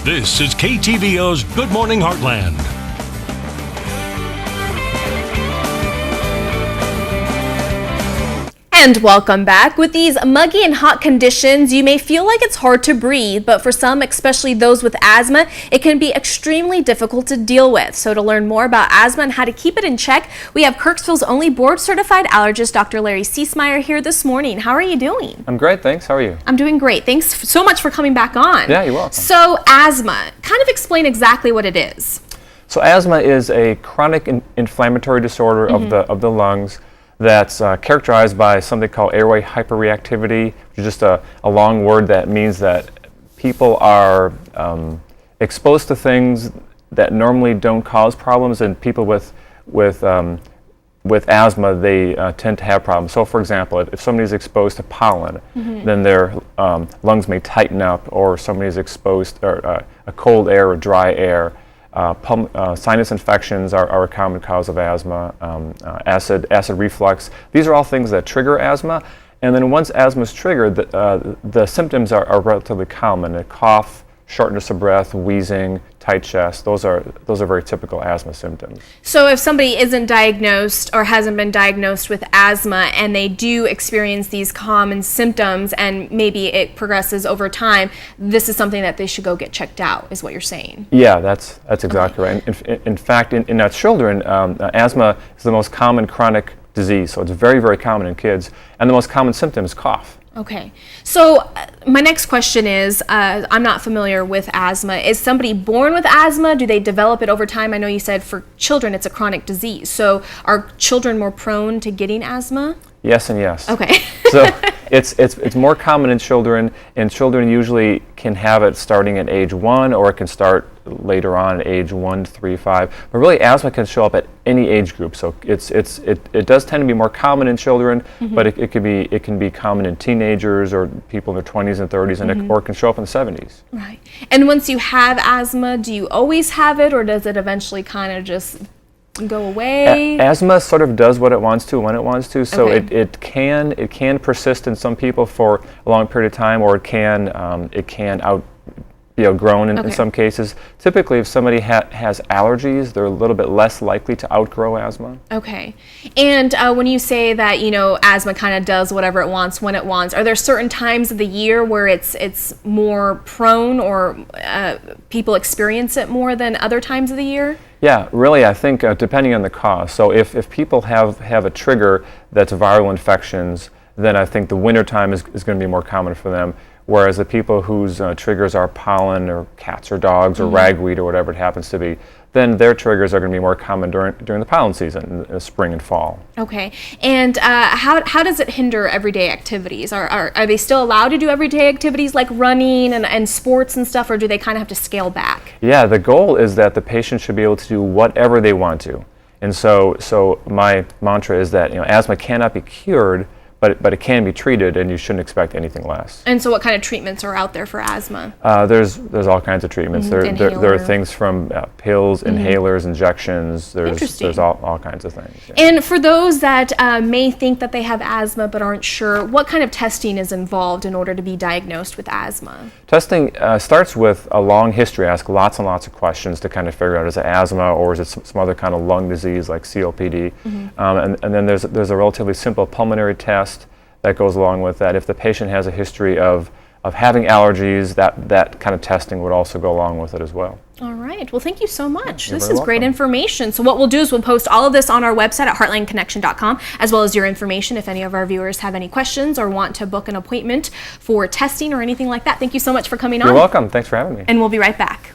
This is KTVO's Good Morning Heartland. And welcome back. With these muggy and hot conditions, you may feel like it's hard to breathe, but for some, especially those with asthma, it can be extremely difficult to deal with. So to learn more about asthma and how to keep it in check, we have Kirksville's only board-certified allergist, Dr. Larry Ciesmeyer, here this morning. How are you doing? I'm great, thanks. How are you? I'm doing great. Thanks so much for coming back on. Yeah, you're welcome. So asthma, kind of explain exactly what it is. So asthma is a chronic inflammatory disorder of the lungs that's characterized by something called airway hyperreactivity, which is just a long word that means that people are exposed to things that normally don't cause problems, and people with asthma, they tend to have problems. So for example, if somebody's exposed to pollen, then their lungs may tighten up, or somebody's exposed to a cold air or dry air. Sinus infections are a common cause of asthma, acid reflux. These are all things that trigger asthma. And then once asthma is triggered, the symptoms are relatively common. A cough, shortness of breath, wheezing, tight chest. Those are very typical asthma symptoms. So if somebody isn't diagnosed or hasn't been diagnosed with asthma and they do experience these common symptoms and maybe it progresses over time, this is something that they should go get checked out, is what you're saying? Yeah, that's exactly right. In fact, in our children, asthma is the most common chronic disease, so it's very, very common in kids, and the most common symptom is cough. Okay, so my next question is, I'm not familiar with asthma. Is somebody born with asthma? Do they develop it over time? I know you said for children it's a chronic disease. So are children more prone to getting asthma? Yes and yes. Okay. So it's more common in children, and children usually can have it starting at age 1, or it can start later on at age 1, 3, 5. But really, asthma can show up at any age group. So it does tend to be more common in children, but it can be common in teenagers or people in their 20s and 30s, and or it can show up in the 70s. Right. And once you have asthma, do you always have it, or does it eventually kind of just go away? Asthma sort of does what it wants to when it wants to, so Okay. it can persist in some people for a long period of time, or it can be outgrown in some cases. Typically, if somebody has allergies, they're a little bit less likely to outgrow asthma. Okay. And when you say that, asthma kind of does whatever it wants when it wants, are there certain times of the year where it's more prone, or people experience it more than other times of the year? Yeah, really, I think depending on the cause. So if people have a trigger that's viral infections, then I think the winter time is going to be more common for them. Whereas the people whose triggers are pollen or cats or dogs or ragweed or whatever it happens to be, then their triggers are going to be more common during the pollen season, in the spring and fall. Okay. And how does it hinder everyday activities? Are they still allowed to do everyday activities like running and sports and stuff, or do they kind of have to scale back? Yeah, the goal is that the patient should be able to do whatever they want to. And so my mantra is that asthma cannot be cured, but it can be treated, and you shouldn't expect anything less. And so what kind of treatments are out there for asthma? There's all kinds of treatments. There are things from pills, inhalers, injections. There's all kinds of things. Yeah. And for those that may think that they have asthma but aren't sure, what kind of testing is involved in order to be diagnosed with asthma? Testing starts with a long history. Ask lots and lots of questions to kind of figure out, is it asthma or is it some other kind of lung disease like COPD? And then there's a relatively simple pulmonary test that goes along with that. If the patient has a history of having allergies, that kind of testing would also go along with it as well. All right. Well, thank you so much. You're This very is great welcome. information. So what we'll do is we'll post all of this on our website at heartlandconnection.com, as well as your information if any of our viewers have any questions or want to book an appointment for testing or anything like that. Thank you so much for coming on. You're welcome. Thanks for having me. And we'll be right back.